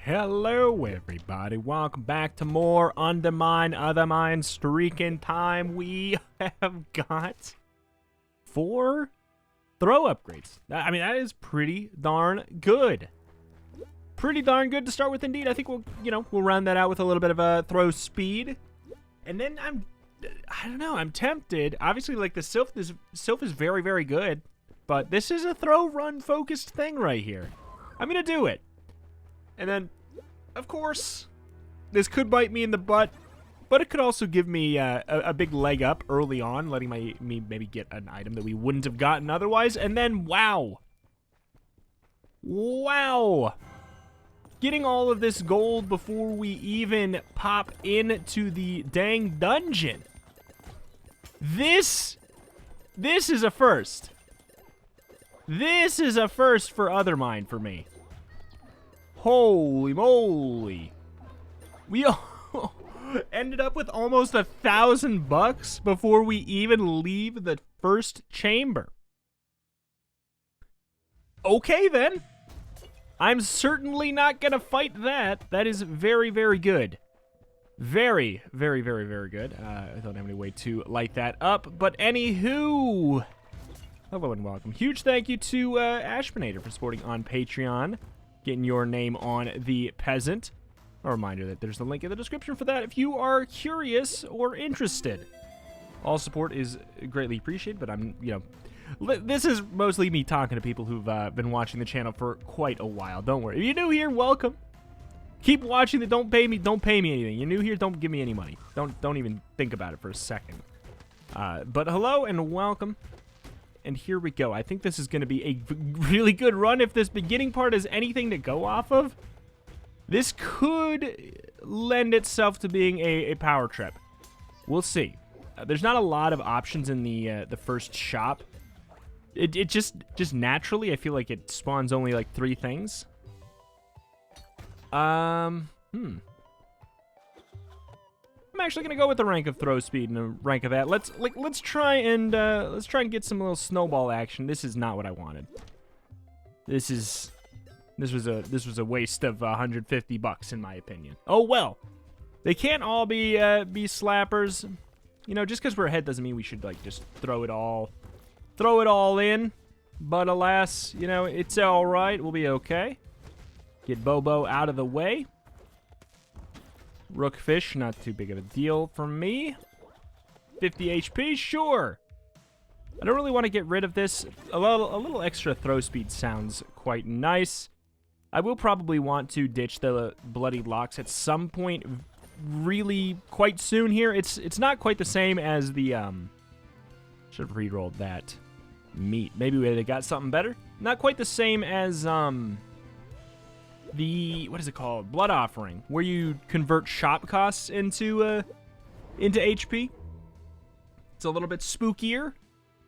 Hello everybody, welcome back to more UnderMine, OtherMine streaking time. We have got 4 throw upgrades. I mean, that is pretty darn good. Pretty darn good to start with indeed. I think we'll round that out with a little bit of a throw speed. And then I don't know, I'm tempted. Obviously, like, the Sylph is very, very good. But this is a throw run focused thing right here. I'm gonna do it. And then, of course, this could bite me in the butt, but it could also give me a big leg up early on, letting me maybe get an item that we wouldn't have gotten otherwise. And then, wow. Wow. Getting all of this gold before we even pop into the dang dungeon. This is a first. This is a first for OtherMine for me. Holy moly. We ended up with almost $1,000 before we even leave the first chamber. Okay then. I'm certainly not gonna fight that. That is very, very good. Very, very, very, very good. I don't have any way to light that up, but anywho. Hello and welcome. Huge thank you to Ashbinator for supporting on Patreon. Getting your name on the peasant. A reminder that there's a link in the description for that if you are curious or interested. All support is greatly appreciated, but I'm, this is mostly me talking to people who've been watching the channel for quite a while. Don't worry. If you're new here, welcome. Keep watching. Don't pay me anything. You're new here, don't give me any money. Don't even think about it for a second. But hello and welcome. And here we go. I think this is going to be a really good run. If this beginning part is anything to go off of, this could lend itself to being a power trip. We'll see. There's not a lot of options in the first shop. It just naturally, I feel like it spawns only like 3 things. I'm actually gonna go with the rank of throw speed and the rank of that. Let's try and get some little snowball action. This is not what I wanted. This was a waste of $150 in my opinion. Oh well, they can't all be slappers. Just because we're ahead doesn't mean we should like just throw it all in. But alas, it's all right. We'll be okay. Get Bobo out of the way. Rookfish, not too big of a deal for me. 50 HP, sure. I don't really want to get rid of this. A little extra throw speed sounds quite nice. I will probably want to ditch the bloody locks at some point really quite soon here. It's not quite the same as the, should have re-rolled that meat. Maybe they got something better. Not quite the same as, the, what is it called? Blood offering, where you convert shop costs into HP. It's a little bit spookier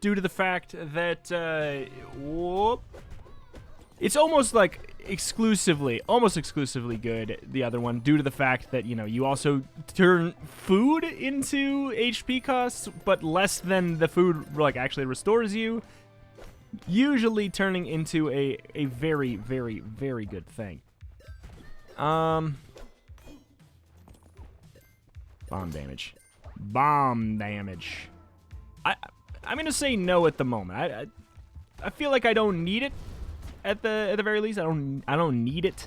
due to the fact that, it's almost like almost exclusively good, the other one, due to the fact that, you also turn food into HP costs, but less than the food, like, actually restores you. Usually turning into a very, very, very good thing. Bomb damage. Bomb damage. I'm gonna say no at the moment. I feel like I don't need it at the very least. I don't need it.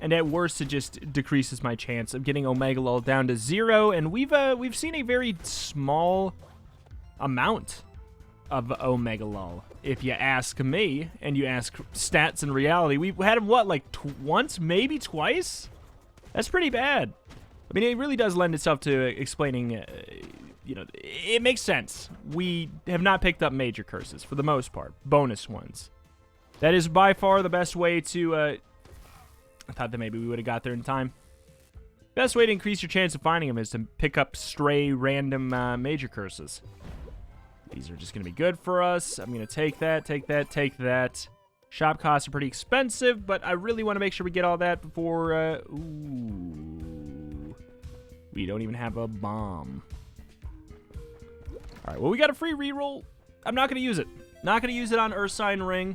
And at worst, it just decreases my chance of getting Omega Lull down to 0. And we've seen a very small amount of Omega Lull, if you ask me, and you ask stats in reality. We've had him, what, like once, maybe twice? That's pretty bad. I mean, it really does lend itself to explaining, it makes sense. We have not picked up major curses, for the most part. Bonus ones. That is by far the best way to, I thought that maybe we would have got there in time. Best way to increase your chance of finding them is to pick up stray, random major curses. These are just going to be good for us. I'm going to take that, take that, take that. Shop costs are pretty expensive, but I really want to make sure we get all that before... ooh. We don't even have a bomb. All right, well, we got a free reroll. I'm not going to use it. Not going to use it on Ursine Ring.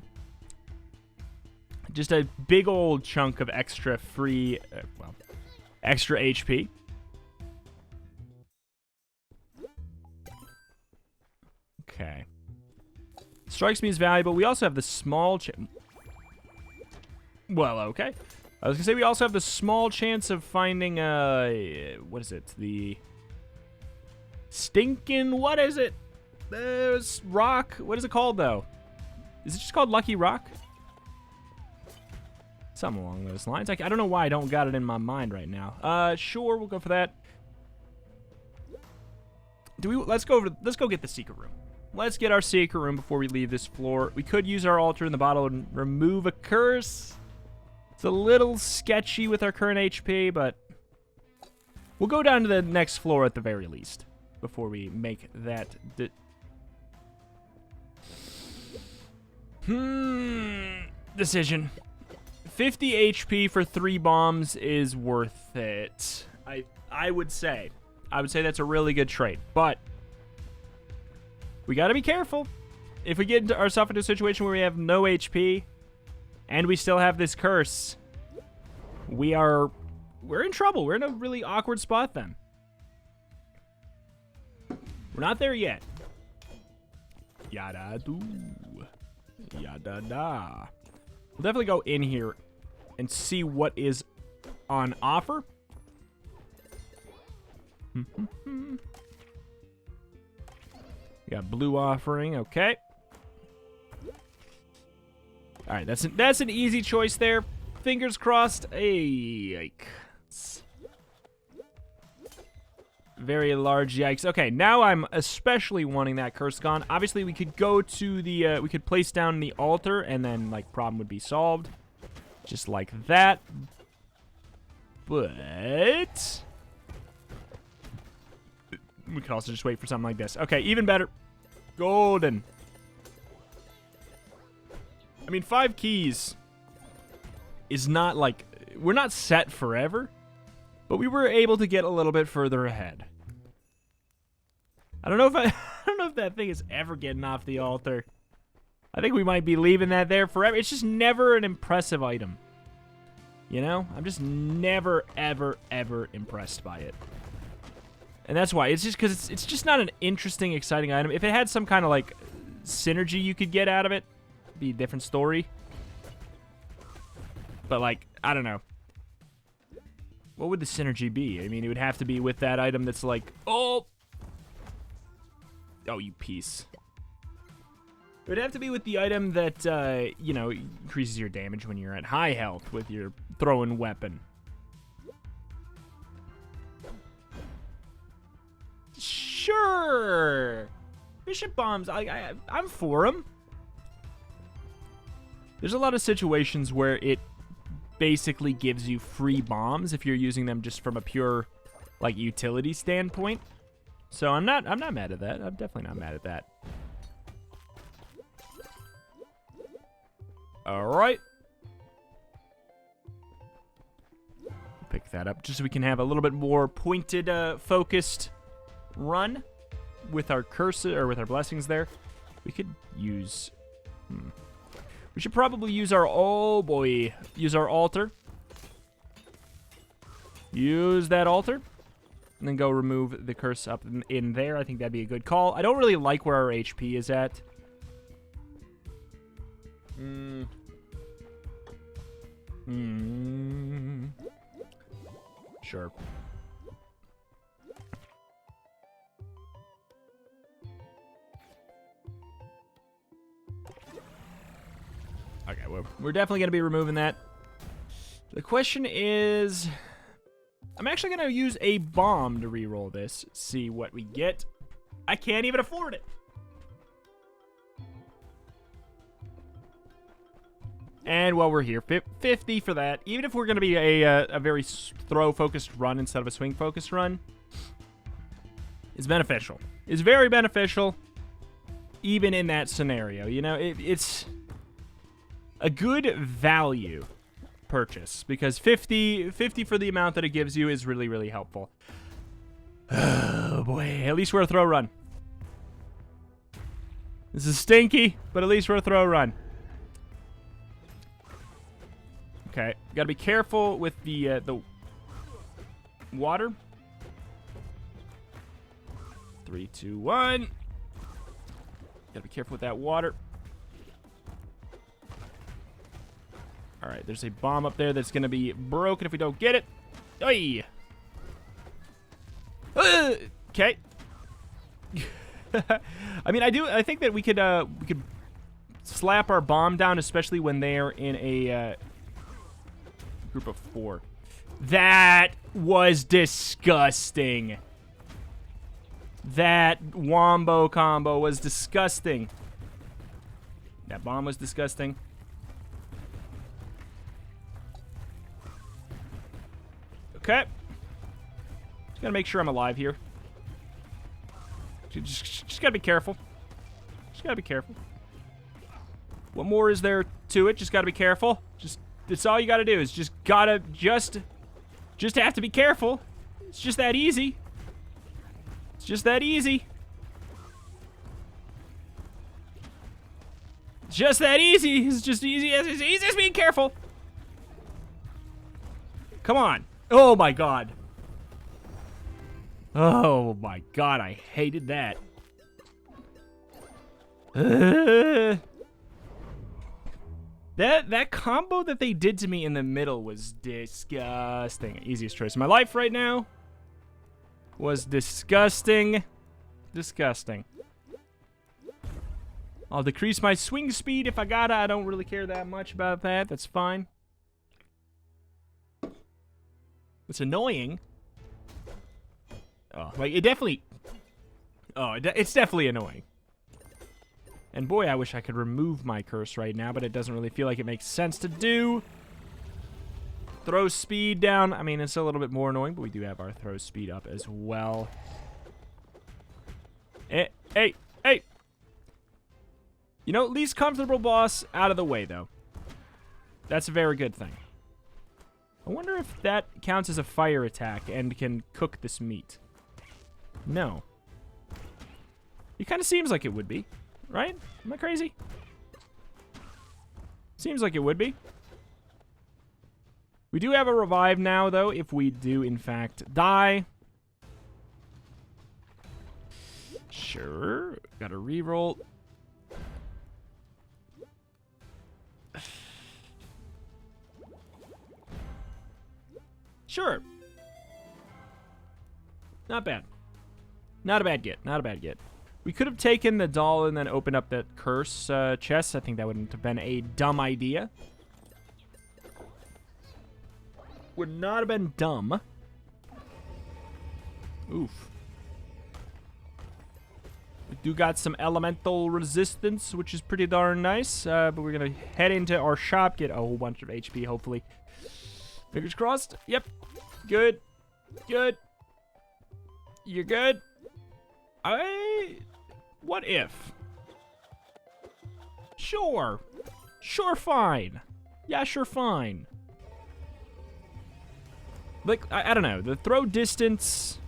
Just a big old chunk of extra free, well, extra HP. Okay. Strikes me as valuable. We also have the small well, okay. I was gonna say we also have the small chance of finding, what is it? The stinking, what is it? There's rock. What is it called, though? Is it just called Lucky Rock? Something along those lines. I don't know why I don't got it in my mind right now. Sure, we'll go for that. Let's go get the secret room. Let's get our secret room before we leave this floor. We could use our altar in the bottle and remove a curse. It's a little sketchy with our current HP, but we'll go down to the next floor at the very least before we make that decision. 50 HP for 3 bombs is worth it. I would say. I would say that's a really good trade, but we got to be careful. If we get ourselves into a situation where we have no HP and we still have this curse, we're in trouble. We're in a really awkward spot then. We're not there yet. Yada do. Yada da. We'll definitely go in here and see what is on offer. We got blue offering, okay. All right, that's an easy choice there. Fingers crossed. Yikes. Very large yikes. Okay, now I'm especially wanting that curse gone. Obviously, we could go to the, we could place down the altar and then, like, problem would be solved. Just like that. But we could also just wait for something like this. Okay, even better. Golden. I mean, 5 keys is not like, we're not set forever, but we were able to get a little bit further ahead. I don't know if that thing is ever getting off the altar. I think we might be leaving that there forever. It's just never an impressive item. You know? I'm just never, ever, ever impressed by it. And that's why. It's just because it's just not an interesting, exciting item. If it had some kind of, like, synergy you could get out of it, it'd be a different story. But, like, I don't know. What would the synergy be? I mean, it would have to be with that item that's like, oh, you piece. It would have to be with the item that, you know, increases your damage when you're at high health with your throwing weapon. Sure. Bishop bombs, I'm for them. There's a lot of situations where it basically gives you free bombs if you're using them just from a pure, like, utility standpoint. So I'm not mad at that. I'm definitely not mad at that. All right. Pick that up just so we can have a little bit more pointed, focused run with our cursor or with our blessings there. We could use. We should probably use our use our altar. Use that altar. And then go remove the curse up in there. I think that'd be a good call. I don't really like where our HP is at. Sure. Okay, well, we're definitely going to be removing that. The question is, I'm actually going to use a bomb to reroll this, see what we get. I can't even afford it. And while we're here, 50 for that. Even if we're going to be a very throw-focused run instead of a swing-focused run, it's beneficial. It's very beneficial, even in that scenario. You know, it's a good value purchase because 50 for the amount that it gives you is really, really helpful. Oh, boy. At least we're a throw run. This is stinky, but at least we're a throw run. Okay, gotta be careful with the water. 3, 2, 1. Gotta be careful with that water. All right, there's a bomb up there that's gonna be broken if we don't get it. Oy! Okay. I mean, I think that we could slap our bomb down, especially when they're in a group of 4. That was disgusting. That wombo combo was disgusting. That bomb was disgusting. Okay. Just gotta make sure I'm alive here. Just gotta be careful. Just gotta be careful. What more is there to it? Just gotta be careful. That's all you gotta do is just have to be careful. It's just that easy. It's just that easy. Just that easy. It's just easy as being careful. Come on. Oh my god. Oh my god, I hated that. That combo that they did to me in the middle was disgusting. Easiest choice of my life right now was disgusting. Disgusting. I'll decrease my swing speed if I gotta. I don't really care that much about that. That's fine. It's annoying. Oh, like, it definitely... Oh, it's definitely annoying. And boy, I wish I could remove my curse right now, but it doesn't really feel like it makes sense to do. Throw speed down. I mean, it's a little bit more annoying, but we do have our throw speed up as well. Hey. You know, least comfortable boss out of the way, though. That's a very good thing. I wonder if that counts as a fire attack and can cook this meat. No. It kind of seems like it would be, right? Am I crazy? Seems like it would be. We do have a revive now, though, if we do, in fact, die. Sure. Got to reroll. Sure. Not bad. Not a bad get. Not a bad get. We could have taken the doll and then opened up that curse chest. I think that wouldn't have been a dumb idea. Would not have been dumb. Oof. We do got some elemental resistance, which is pretty darn nice. But we're going to head into our shop, get a whole bunch of HP, hopefully. Fingers crossed. Yep. Good. Good. You're good. What if? Sure. Sure, fine. Yeah, sure, fine. Like, I don't know. The throw distance...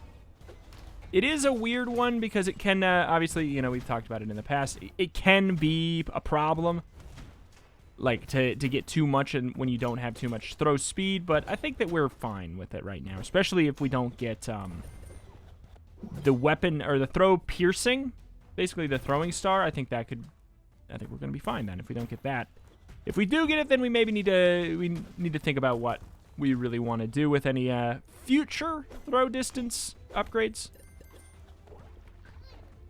It is a weird one because it can, obviously, you know, we've talked about it in the past. It can be a problem. Like, to get too much and when you don't have too much throw speed. But I think that we're fine with it right now. Especially if we don't get, the weapon, or the throw piercing. Basically, the throwing star. I think we're going to be fine then if we don't get that. If we do get it, then we maybe need to think about what we really want to do with any, future throw distance upgrades.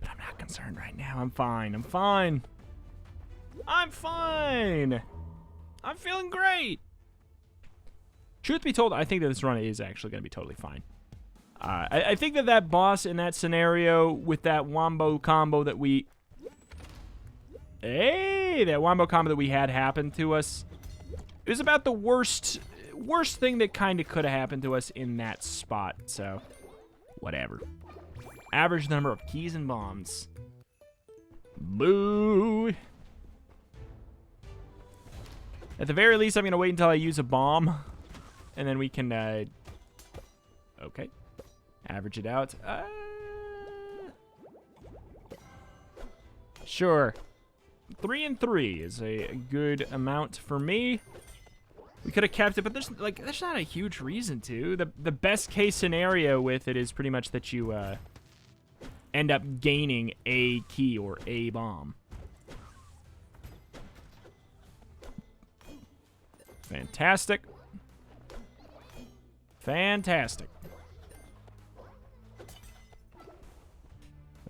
But I'm not concerned right now. I'm fine. I'm fine. I'm fine. I'm feeling great. Truth be told, I think that this run is actually going to be totally fine. I think that boss in that scenario with that wombo combo that we... Hey, that wombo combo that we had happen to us. It was about the worst thing that kind of could have happened to us in that spot. So, whatever. Average number of keys and bombs. Boo. At the very least, I'm going to wait until I use a bomb. And then we can, okay. Average it out. Sure. 3 and 3 is a good amount for me. We could have kept it, but there's not a huge reason to. The best case scenario with it is pretty much that you end up gaining a key or a bomb. Fantastic. Fantastic.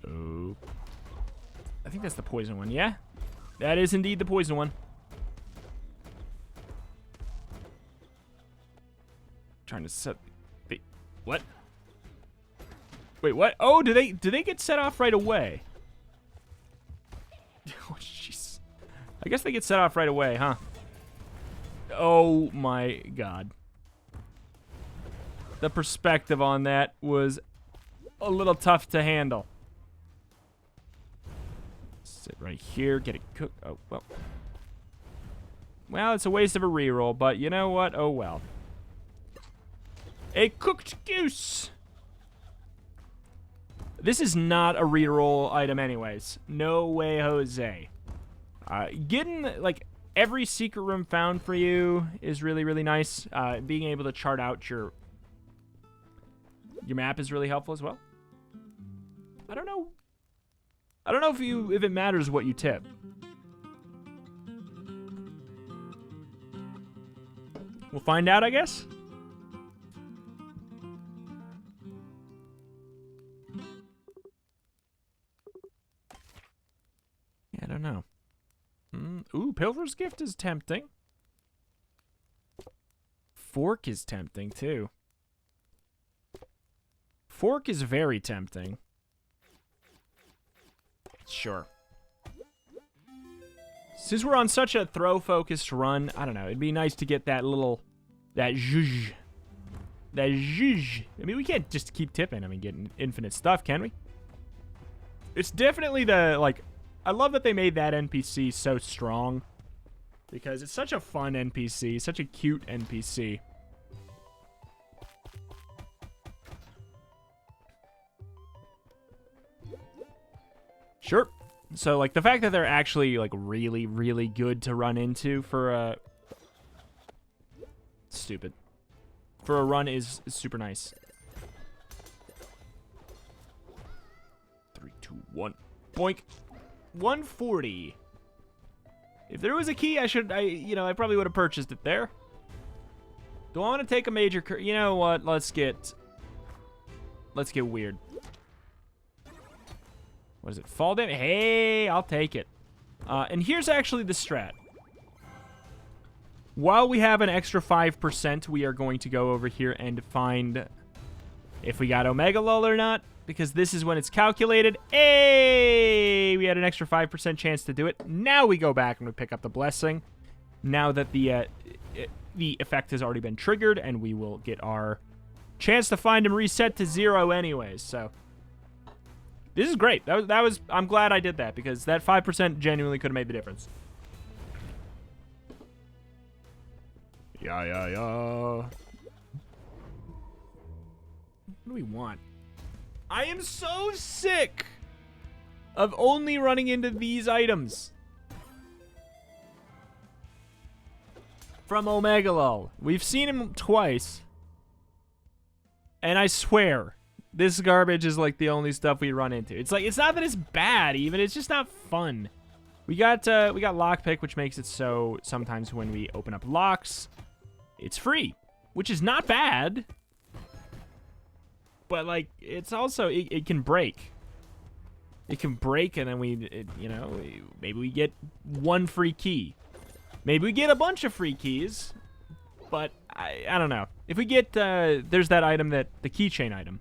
Oh. I think that's the poison one, yeah? That is indeed the poison one. Trying to set the what? Wait, what? Oh, do they get set off right away? Oh, jeez. I guess they get set off right away, huh? Oh my god. The perspective on that was a little tough to handle. Sit right here, get it cooked. Oh, well. Well, it's a waste of a reroll, but you know what? Oh, well. A cooked goose. This is not a reroll item anyways. No way, Jose. Getting, like, every secret room found for you is really, really nice. Being able to chart out your map is really helpful as well. I don't know if it matters what you tip. We'll find out, I guess. Yeah, I don't know. Ooh, Pilfer's Gift is tempting. Fork is tempting, too. Fork is very tempting. Sure. Since we're on such a throw-focused run, I don't know, it'd be nice to get that little... That zhuzh. That zhuzh. I mean, we can't just keep tipping. I mean, getting infinite stuff, can we? It's definitely the, like... I love that they made that NPC so strong. Because it's such a fun NPC. Such a cute NPC. Sure. So, like, the fact that they're actually, like, really, really good to run into for a... Stupid. For a run is super nice. 3, 2, 1. Boink. 140. If there was a key, I probably would have purchased it there. Do I want to take a major... You know what? Let's get weird. What is it? Fall damage? Hey, I'll take it. And here's actually the strat. While we have an extra 5%, we are going to go over here and find if we got Omega Lull or not, because this is when it's calculated. Hey, we had an extra 5% chance to do it. Now we go back and we pick up the blessing. Now that the effect has already been triggered, and we will get our chance to find him reset to 0 anyways. So this is great. That was I'm glad I did that, because that 5% genuinely could have made the difference. Yeah. What do we want? I am so sick of only running into these items. From Omega Lull. We've seen him twice. And I swear, this garbage is like the only stuff we run into. It's like, it's not that it's bad even, it's just not fun. We got lockpick, which makes it so sometimes when we open up locks, it's free, which is not bad. But like, it's also, it can break. It can break, and then maybe we get one free key. Maybe we get a bunch of free keys, but I don't know. If we get, there's that item, the keychain item.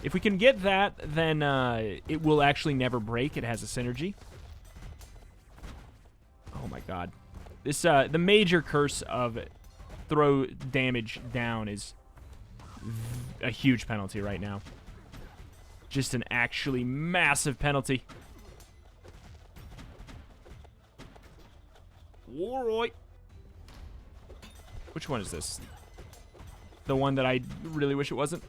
If we can get that, then it will actually never break. It has a synergy. Oh my god. This, the major curse of throw damage down is a huge penalty right now. Just an actually massive penalty. Alright. Which one is this? The one that I really wish it wasn't?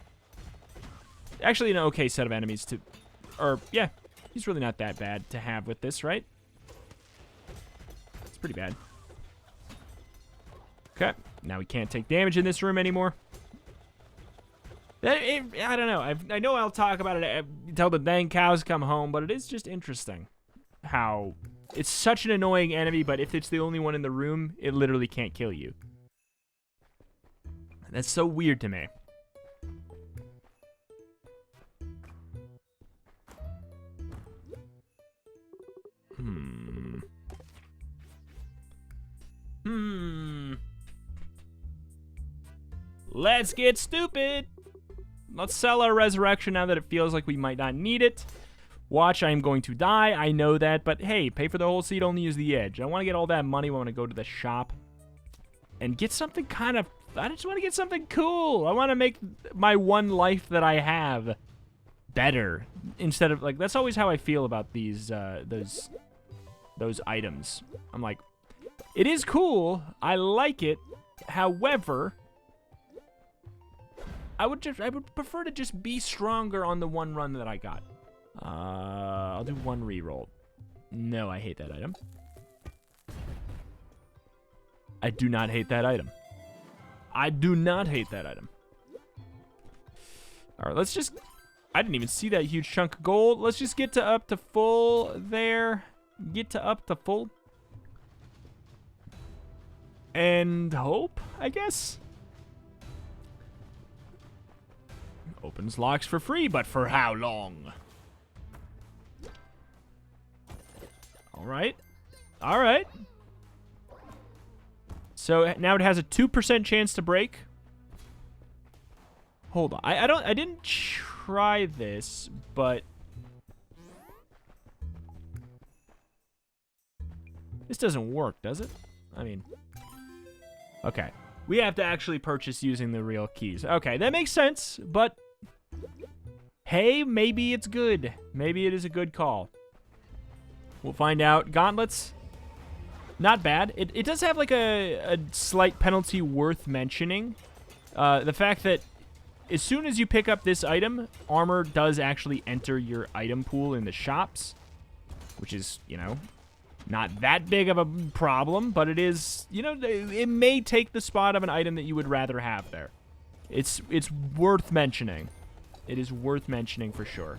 Actually, an okay set of enemies to... Or, yeah. He's really not that bad to have with this, right? It's pretty bad. Okay. Now we can't take damage in this room anymore. I don't know. I know I'll talk about it until the dang cows come home, but it is just interesting how it's such an annoying enemy, but if it's the only one in the room, it literally can't kill you. That's so weird to me. Let's get stupid. Let's sell our resurrection now that it feels like we might not need it. Watch, I am going to die. I know that, but hey, pay for the whole seat, only use the edge. I want to get all that money. I want to go to the shop and get something kind of... I just want to get something cool. I want to make my one life that I have better. Instead of, like, that's always how I feel about these, those items. I'm like, it is cool. I like it. However... I would prefer to just be stronger on the one run that I got. I'll do one reroll. No, I hate that item. I do not hate that item. I do not hate that item. All right, let's just... I didn't even see that huge chunk of gold. Let's just get to up to full there. Get to up to full. And hope, I guess. Opens locks for free, but for how long? Alright. Alright. So now it has a 2% chance to break. Hold on. I didn't try this, but this doesn't work, does it? I mean, okay. We have to actually purchase using the real keys. Okay, that makes sense, but hey, maybe it's good. Maybe it is a good call. We'll find out. Gauntlets, not bad. It does have like a slight penalty worth mentioning. The fact that as soon as you pick up this item, armor does actually enter your item pool in the shops, which is, you know, not that big of a problem, but it is, you know, it may take the spot of an item that you would rather have there. It's worth mentioning. It is worth mentioning for sure.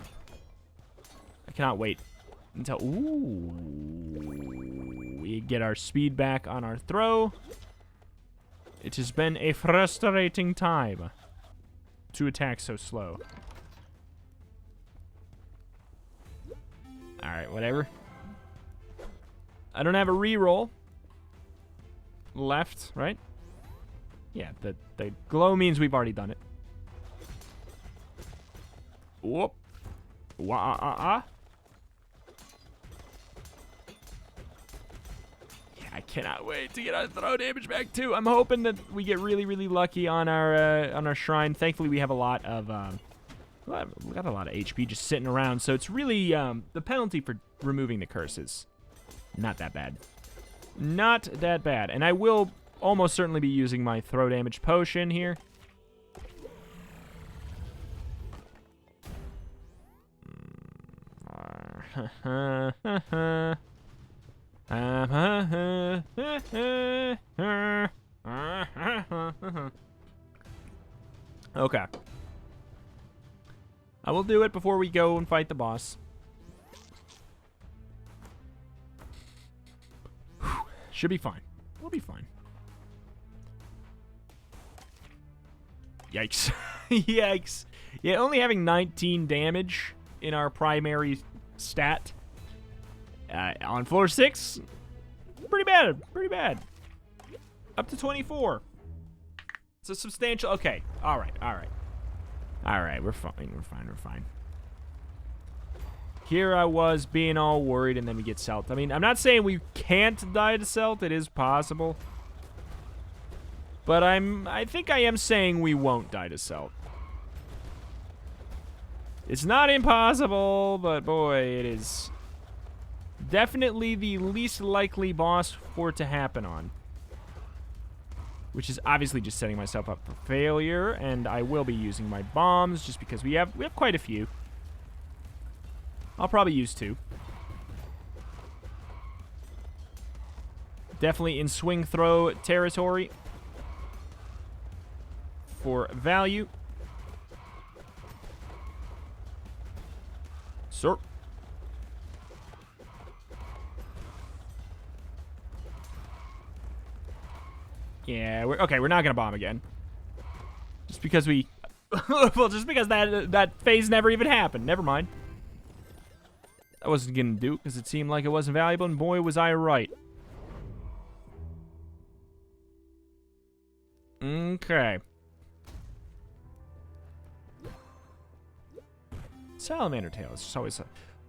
I cannot wait until... Ooh. We get our speed back on our throw. It has been a frustrating time to attack so slow. Alright, whatever. I don't have a reroll left, right? Yeah, the glow means we've already done it. Whoop. Wah-ah-ah-ah. Yeah, I cannot wait to get our throw damage back too. I'm hoping that we get really, really lucky on our shrine. Thankfully, we have a lot of we got a lot of HP just sitting around, so it's really the penalty for removing the curses. Not that bad. Not that bad. And I will almost certainly be using my throw damage potion here. Okay. I will do it before we go and fight the boss. Should be fine. We'll be fine. Yikes. Yikes. Yeah, only having 19 damage in our primary stat on floor 6. Pretty bad. Pretty bad. Up to 24. It's a substantial... Okay. All right. All right. All right. We're fine. We're fine. We're fine. Here I was being all worried, and then we get Celt. I mean, I'm not saying we can't die to Celt. It is possible. But I think I am saying we won't die to Celt. It's not impossible, but boy, it is definitely the least likely boss for it to happen on. Which is obviously just setting myself up for failure, and I will be using my bombs just because we have quite a few. I'll probably use 2. Definitely in swing throw territory. for value. Sir. Yeah, we're not gonna bomb again. Just because we... well, just because that phase never even happened. Never mind. I wasn't gonna do it because it seemed like it wasn't valuable, and boy, was I right. Okay. Salamander tail is just always a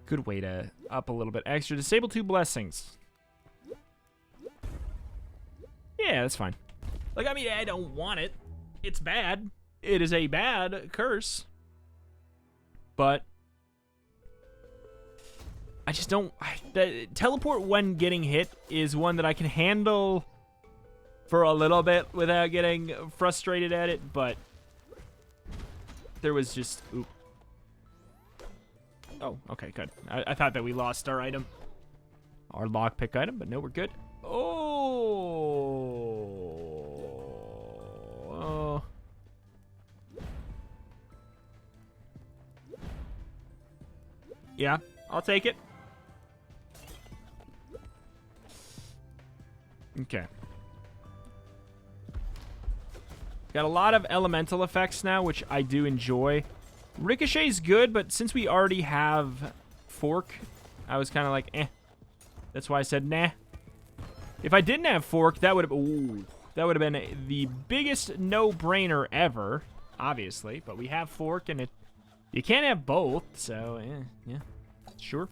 good way to up a little bit extra. Disable 2 blessings. Yeah, that's fine. Like, I mean, I don't want it. It's bad. It is a bad curse. But I just don't... teleport when getting hit is one that I can handle for a little bit without getting frustrated at it, but there was just... Oop. Oh, okay, good. I thought that we lost our item. Our lockpick item, but no, we're good. Oh. Yeah, I'll take it. Okay. Got a lot of elemental effects now, which I do enjoy. Ricochet's good, but since we already have Fork, I was kind of like, eh. That's why I said nah. If I didn't have Fork, that would have been the biggest no-brainer ever, obviously. But we have Fork, and you can't have both, so yeah, sure.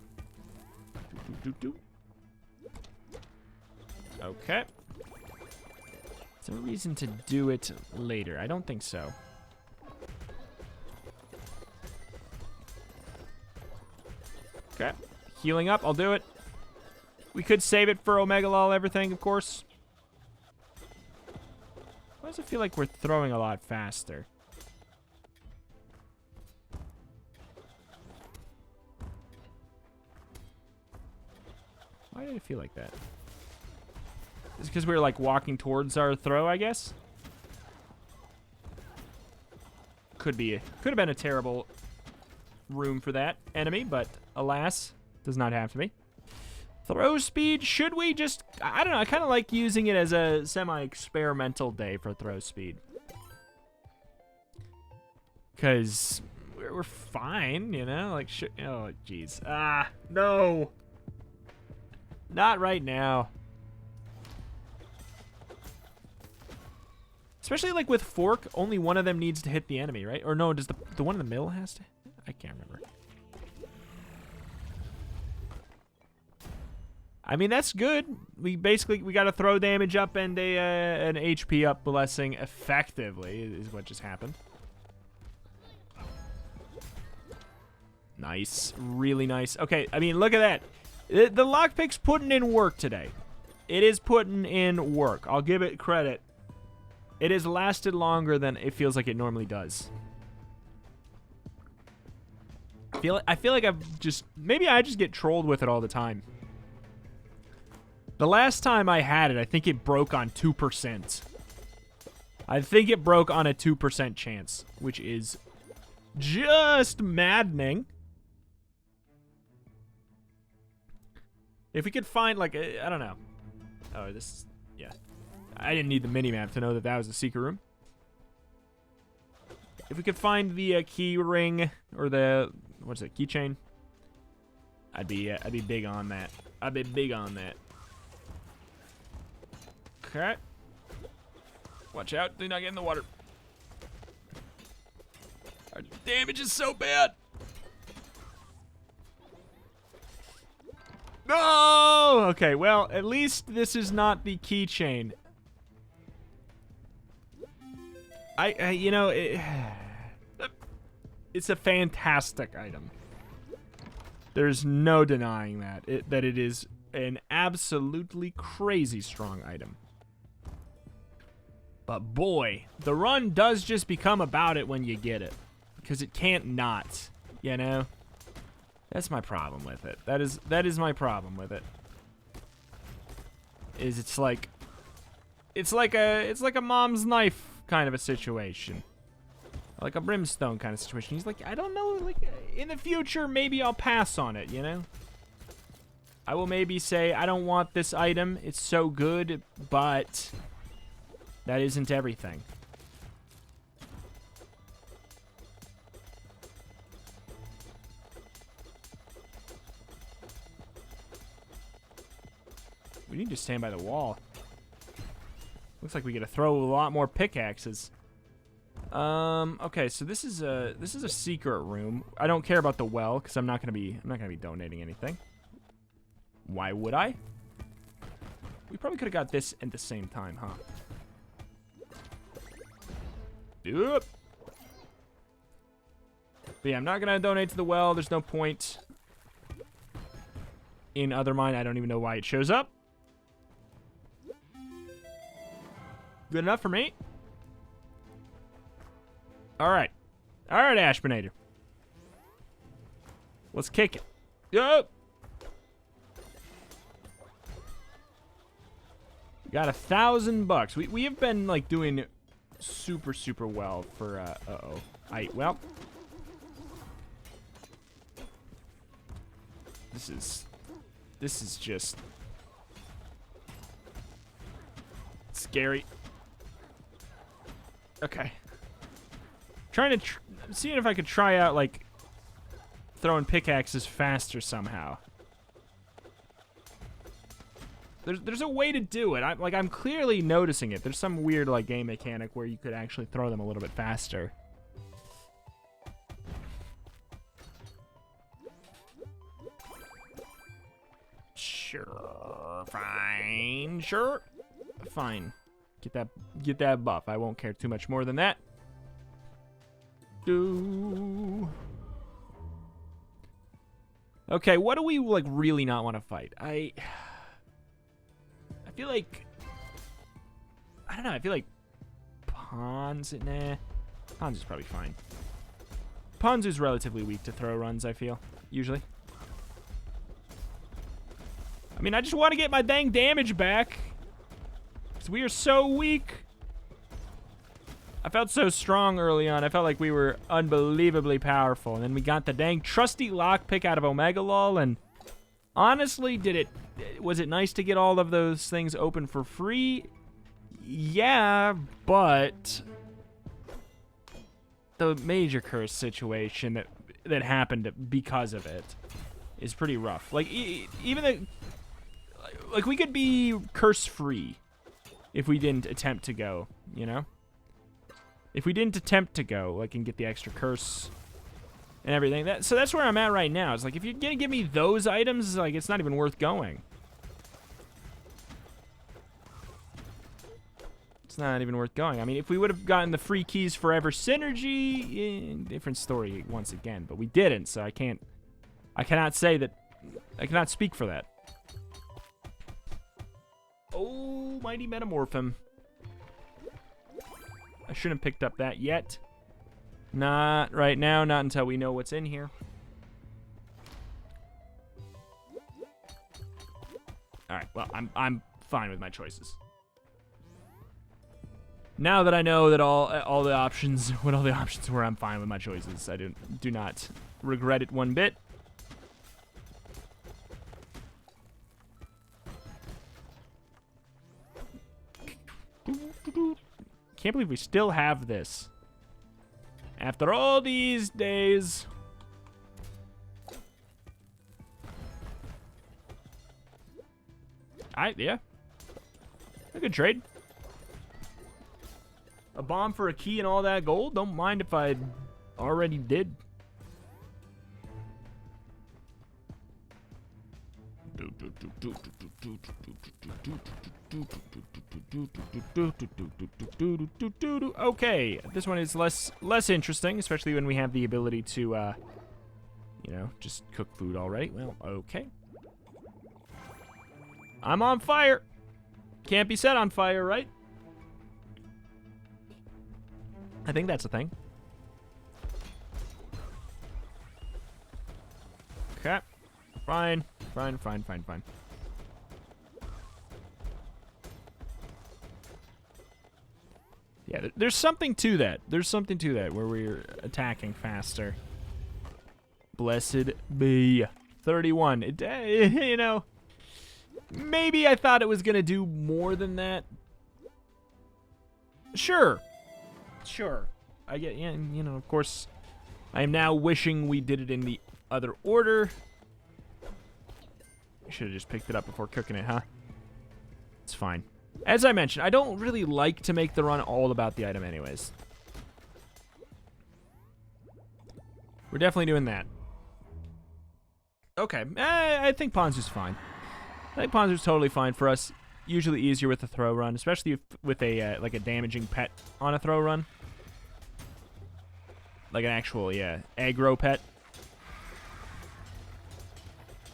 Okay. Is there a reason to do it later? I don't think so. Okay. Healing up, I'll do it. We could save it for Omega Lol everything, of course. Why does it feel like we're throwing a lot faster? Why did it feel like that? Is it because we were like walking towards our throw, I guess? Could have been a terrible room for that enemy, but alas, does not have to be. Throw speed, should we just... I don't know, I kind of like using it as a semi-experimental day for throw speed. Because we're fine, you know? Like, oh, jeez. Ah, no. Not right now. Especially, like, with Fork, only one of them needs to hit the enemy, right? Or no, does the one in the middle has to? I can't remember. I mean, that's good. We got a throw damage up and an HP up blessing effectively is what just happened. Nice. Really nice. Okay, I mean, look at that. The lockpick's putting in work today. It is putting in work. I'll give it credit. It has lasted longer than it feels like it normally does. I feel like maybe I just get trolled with it all the time. The last time I had it, I think it broke on 2%. I think it broke on a 2% chance, which is just maddening. If we could find, like, I don't know. Oh, this is, yeah. I didn't need the minimap to know that that was a secret room. If we could find the key ring, or the, what's it, keychain, I'd be big on that. I'd be big on that. Okay. Watch out, do not get in the water. Our damage is so bad. No! Okay, well, at least this is not the keychain. You know, it's a fantastic item. There's no denying that. That it is an absolutely crazy strong item. But boy, the run does just become about it when you get it. Because it can't not, you know? That's my problem with it. That is my problem with it. It's like a mom's knife kind of a situation. Like a brimstone kind of situation. He's like, I don't know, like, in the future, maybe I'll pass on it, you know? I will maybe say, I don't want this item. It's so good, but that isn't everything. We need to stand by the wall. Looks like we get to throw a lot more pickaxes. Okay, so this is a secret room. I don't care about the well because I'm not gonna be donating anything. Why would I? We probably could have got this at the same time, huh? Yep. But yeah, I'm not gonna donate to the well. There's no point. In UnderMine, I don't even know why it shows up. Good enough for me. Alright. Alright, Ashbinator. Let's kick it. Yup. Got $1,000. We have been, like, doing super, super well for, uh-oh. Well. This is just scary. Okay. Trying to seeing if I could try out like throwing pickaxes faster somehow. There's a way to do it. I'm clearly noticing it. There's some weird like game mechanic where you could actually throw them a little bit faster. Sure. Fine. Sure. Fine. Get that buff. I won't care too much more than that. Okay, what do we like really not want to fight? I feel like I don't know. I feel like Pawns. Nah, Pawns is probably fine. Pawns is relatively weak to throw runs. I feel usually. I mean, I just want to get my dang damage back because we are so weak. I felt so strong early on. I felt like we were unbelievably powerful. And then we got the dang trusty lockpick out of Omega Lol. And honestly, was it nice to get all of those things open for free? Yeah, but the major curse situation that happened because of it is pretty rough. Like, even like we could be curse free if we didn't attempt to go, you know? If we didn't attempt to go, like, and get the extra curse and everything. So that's where I'm at right now. It's like, if you're going to give me those items, like, it's not even worth going. It's not even worth going. I mean, if we would have gotten the free keys forever synergy, different story once again. But we didn't, so I cannot say that, I cannot speak for that. Oh, mighty metamorphism. I shouldn't have picked up that yet. Not right now, not until we know what's in here. Alright, well, I'm fine with my choices. Now that I know that all the options, what all the options were, I'm fine with my choices. I do not regret it one bit. Can't believe we still have this after all these days. Yeah, a good trade. A bomb for a key and all that gold. Don't mind if I already did. Okay, this one is less interesting, especially when we have the ability to, you know, just cook food already. Well, okay. I'm on fire. Can't be set on fire, right? I think that's a thing. Okay. Fine. Fine. Yeah, There's something to that. There's something to that where we're attacking faster. Blessed be 31. You know, maybe I thought it was gonna do more than that. Sure. I get, yeah, you know, of course, I am now wishing we did it in the other order. I should have just picked it up before cooking it, huh? It's fine. As I mentioned, I don't really like to make the run all about the item anyways. We're definitely doing that. Okay, I think Ponzu's fine. I think Ponzu's totally fine for us. Usually easier with a throw run, especially if, with a like a damaging pet on a throw run. Like an actual, yeah, aggro pet.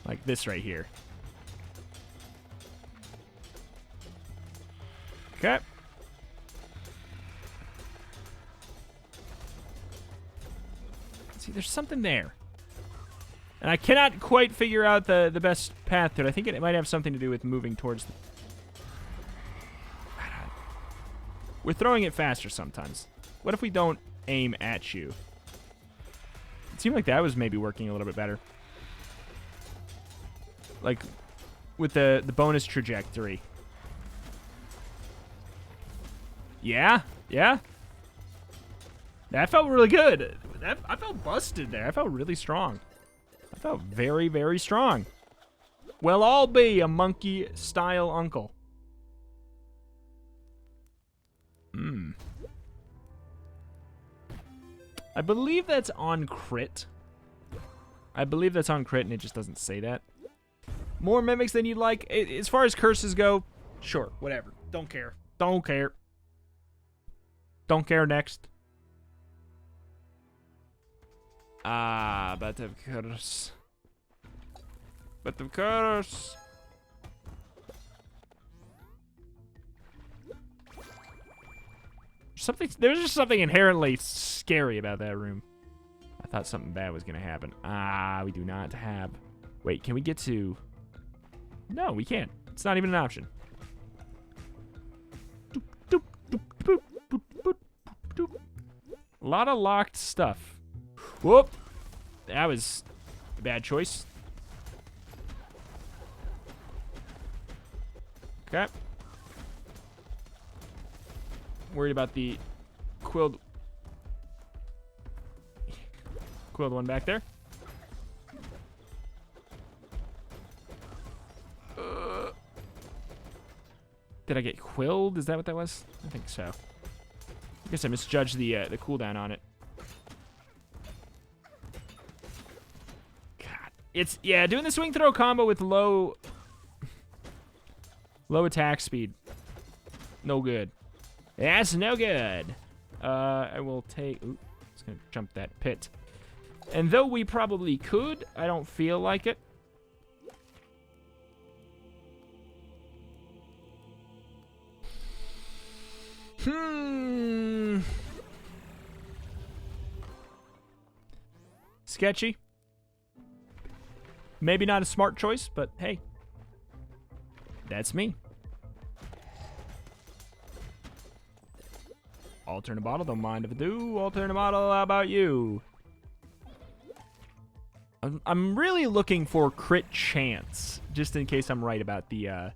Like this right here. Okay. See, there's something there. And I cannot quite figure out the best path to it. I think it might have something to do with moving towards the... We're throwing it faster sometimes. What if we don't aim at you? It seemed like that was maybe working a little bit better. Like, with the bonus trajectory. Yeah? Yeah? That felt really good. I felt busted there. I felt really strong. I felt very, very strong. Well, I'll be a monkey-style uncle. I believe that's on crit. I believe that's on crit, and it just doesn't say that. More mimics than you'd like. As far as curses go, sure, whatever. Don't care. Don't care. Don't care next. But of course. But of course. There's just something inherently scary about that room. I thought something bad was gonna happen. We do not have... Wait, can we get to... No, we can't. It's not even an option. A lot of locked stuff. Whoop! That was a bad choice. Okay. Worried about the quilled one back there. Did I get quilled? Is that what that was? I think so. I guess I misjudged the cooldown on it. God, it's doing the swing throw combo with low attack speed. No good. That's no good. I will take... Ooh, it's gonna jump that pit. And though we probably could, I don't feel like it. Sketchy. Maybe not a smart choice, but hey. That's me. Alternate bottle, don't mind if I do. Alternate bottle, how about you? I'm really looking for crit chance, just in case I'm right about the...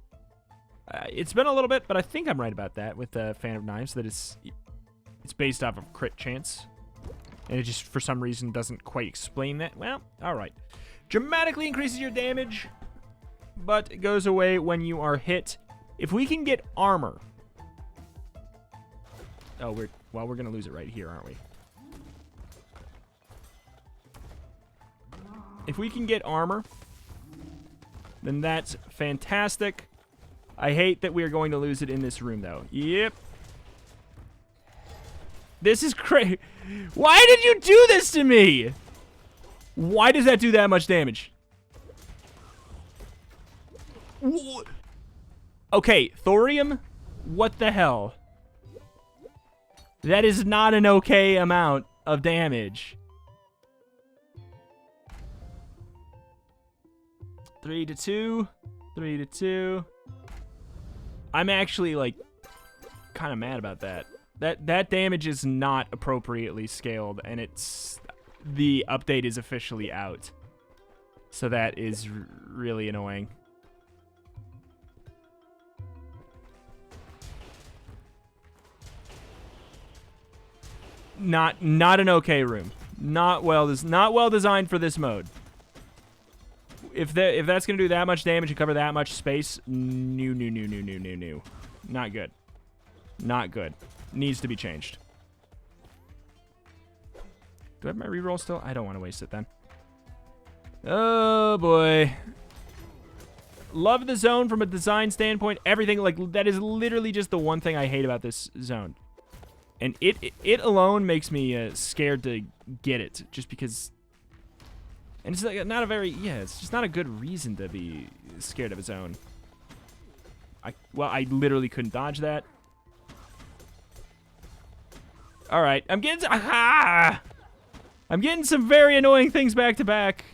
it's been a little bit, but I think I'm right about that with the Fan of Knives, that it's based off of crit chance. And it just, for some reason, doesn't quite explain that. Well, alright. Dramatically increases your damage, but it goes away when you are hit. If we can get armor... Oh, we're gonna lose it right here, aren't we? If we can get armor, then that's fantastic. I hate that we are going to lose it in this room, though. Yep. This is crazy. Why did you do this to me? Why does that do that much damage? Okay, thorium? What the hell? That is not an okay amount of damage. 3-2. 3-2. I'm actually, like, kind of mad about that. That damage is not appropriately scaled, and the update is officially out. So that is really annoying. Not an okay room. Not well designed for this mode. If that's gonna do that much damage and cover that much space, no. Not good. Not good. Needs to be changed. Do I have my reroll still? I don't want to waste it then. Oh boy. Love the zone from a design standpoint. Everything, like, that is literally just the one thing I hate about this zone. And it alone makes me scared to get it, just because. And it's like not a very, it's just not a good reason to be scared of a zone. I literally couldn't dodge that. All right, I'm getting some very annoying things back to back.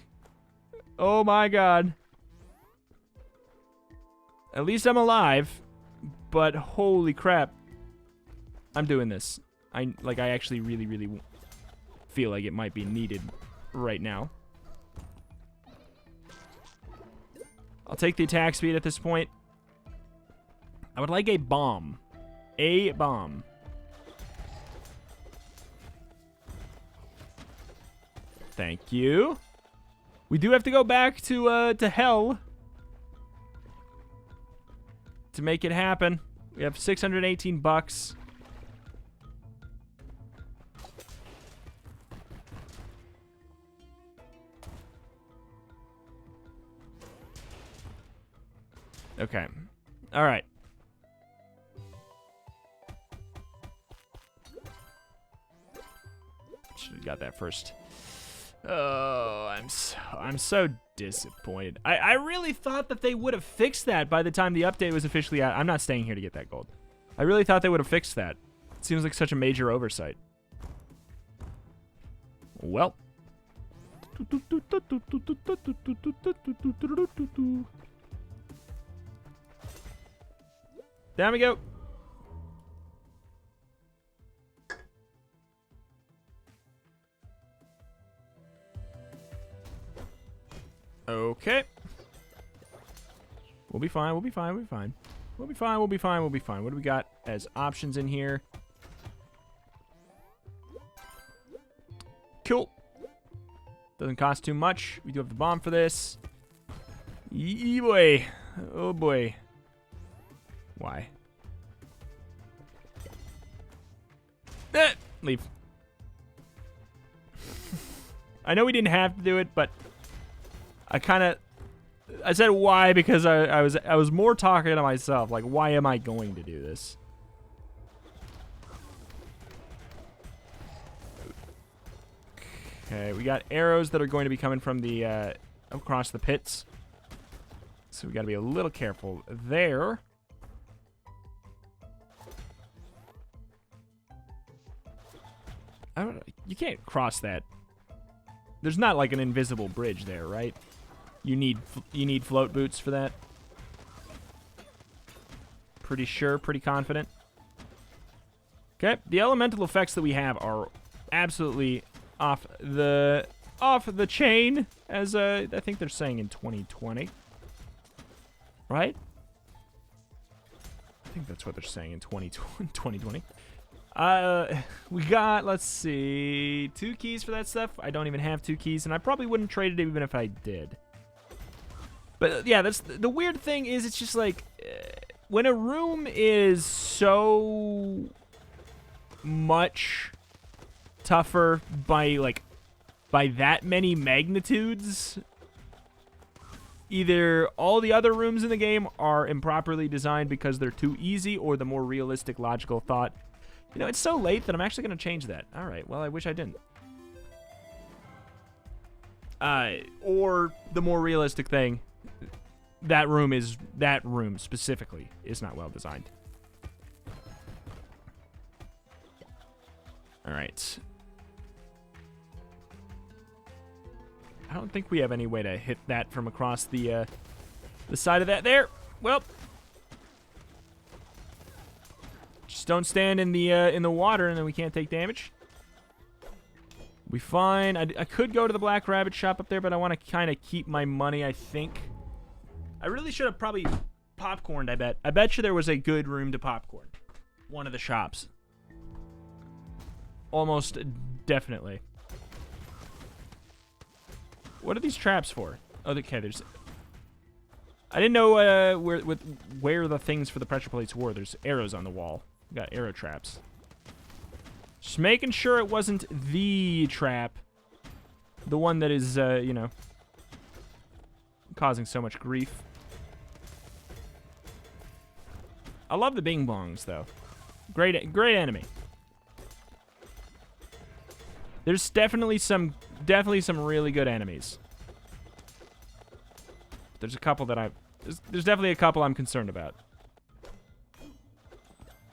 Oh my god. At least I'm alive, but holy crap. I'm doing this. I actually really feel like it might be needed right now. I'll take the attack speed at this point. I would like a bomb. A bomb. Thank you. We do have to go back to hell to make it happen. We have 618 bucks. Okay. All right. Should have got that first. Oh, I'm so disappointed. I really thought that they would have fixed that by the time the update was officially out. I'm not staying here to get that gold. I really thought they would have fixed that. It seems like such a major oversight. Well. Down we go. Okay. We'll be fine, we'll be fine, we'll be fine. We'll be fine, we'll be fine, we'll be fine. What do we got as options in here? Cool. Doesn't cost too much. We do have the bomb for this. Yee boy. Oh boy. Why? Leave. I know we didn't have to do it, but I said why because I was more talking to myself, like, why am I going to do this? Okay, we got arrows that are going to be coming from the across the pits, so we got to be a little careful there. I don't know. You can't cross that. There's not like an invisible bridge there, right? You need float boots for that. Pretty sure, pretty confident. Okay, the elemental effects that we have are absolutely off the chain, as I think they're saying in 2020. Right? I think that's what they're saying in 2020. We got, let's see, 2 keys for that stuff. I don't even have 2 keys, and I probably wouldn't trade it even if I did. But yeah, that's the weird thing is it's just like when a room is so much tougher by that many magnitudes, either all the other rooms in the game are improperly designed because they're too easy, or the more realistic logical thought, you know, it's so late that I'm actually going to change that. All right, well, I wish I didn't. Or the more realistic thing, that room specifically is not well designed. All right. I don't think we have any way to hit that from across the side of that there. Well, Just don't stand in the water, and then we can't take damage. We fine. I could go to the Black Rabbit shop up there, but I want to kind of keep my money, I think. I really should have probably popcorned, I bet. I bet you there was a good room to popcorn. One of the shops. Almost definitely. What are these traps for? Oh, okay, there's... I didn't know where the things for the pressure plates were. There's arrows on the wall. We got arrow traps. Just making sure it wasn't the trap. The one that is, you know, causing so much grief. I love the Bing Bongs, though. Great enemy. There's definitely some really good enemies. There's a couple that there's definitely a couple I'm concerned about.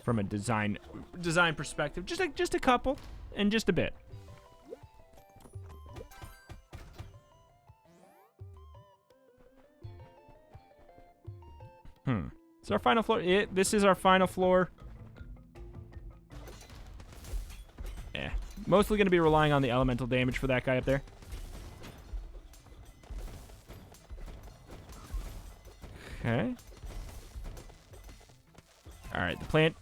From a design perspective. Just a couple, and just a bit. It's our final floor. This is our final floor. Mostly going to be relying on the elemental damage for that guy up there. Okay. Alright, the plant.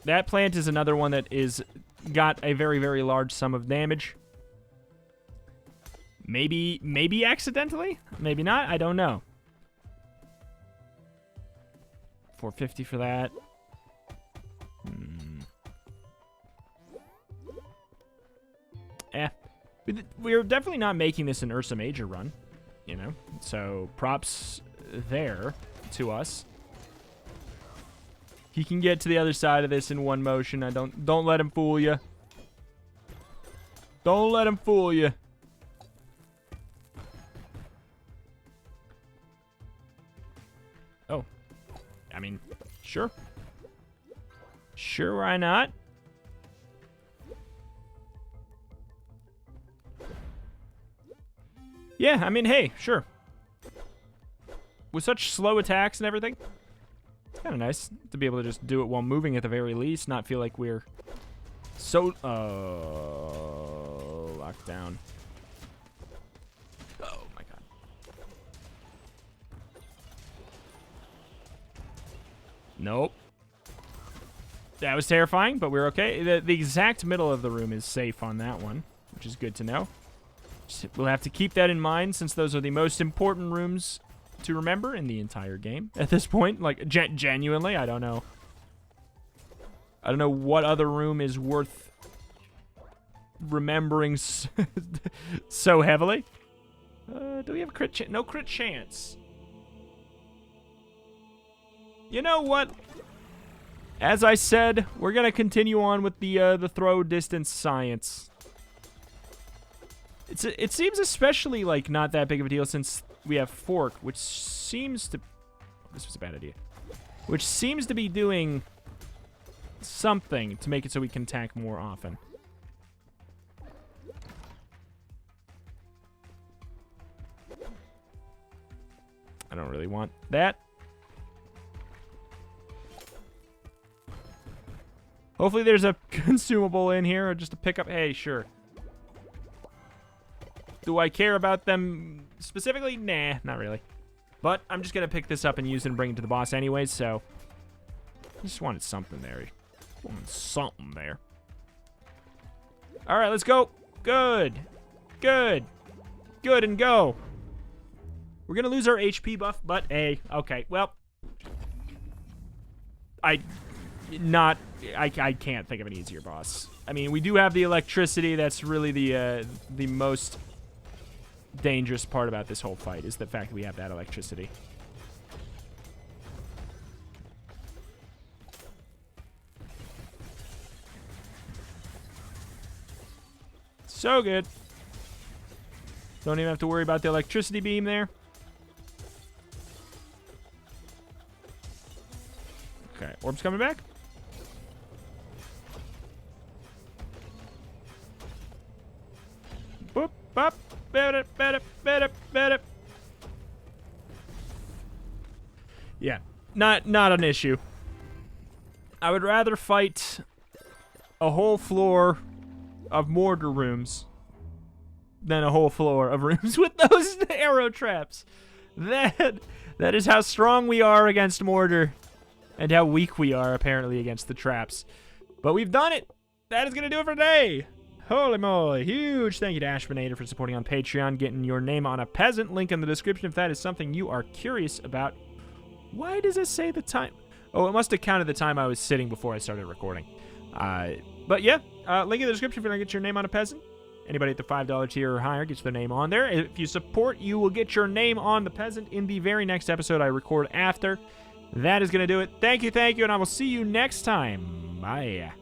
That plant is another one that is got a very, very large sum of damage. Maybe accidentally? Maybe not. I don't know. 450 for that. We're definitely not making this an Ursa Major run, you know? So, props there to us. He can get to the other side of this in one motion. Don't let him fool you. Don't let him fool you. Oh. I mean, sure. Sure, why not? Yeah, I mean, hey, sure. With such slow attacks and everything, it's kind of nice to be able to just do it while moving at the very least, not feel like we're so... locked down. Oh, my God. Nope. That was terrifying, but we're okay. The exact middle of the room is safe on that one, which is good to know. We'll have to keep that in mind, since those are the most important rooms to remember in the entire game at this point. Like, genuinely, I don't know. I don't know what other room is worth remembering so heavily. Do we have a crit chance? No crit chance. You know what? As I said, we're going to continue on with the throw distance science. It seems especially, like, not that big of a deal since we have Fork, which seems to... This was a bad idea. Which seems to be doing something to make it so we can attack more often. I don't really want that. Hopefully there's a consumable in here, or just to pick up... Hey, sure. Do I care about them specifically? Nah, not really. But I'm just going to pick this up and use it and bring it to the boss anyways, so... I just wanted something there. Wanted something there. Alright, let's go. Good. Good. Good, and go. We're going to lose our HP buff, but hey, okay, well... I can't think of an easier boss. I mean, we do have the electricity. That's really the most dangerous part about this whole fight, is the fact that we have that electricity. So good. Don't even have to worry about the electricity beam there. Okay, orb's coming back. Boop, bop, better. Yeah, not an issue. I would rather fight a whole floor of mortar rooms than a whole floor of rooms with those arrow traps. That is how strong we are against mortar and how weak we are, apparently, against the traps. But we've done it. That is going to do it for today. Holy moly. Huge thank you to Ashbinator for supporting on Patreon, getting your name on a peasant. Link in the description if that is something you are curious about. Why does it say the time? Oh, it must have counted the time I was sitting before I started recording. But yeah, link in the description if you want to get your name on a peasant. Anybody at the $5 tier or higher gets their name on there. If you support, you will get your name on the peasant in the very next episode I record after. That is going to do it. Thank you, and I will see you next time. Bye.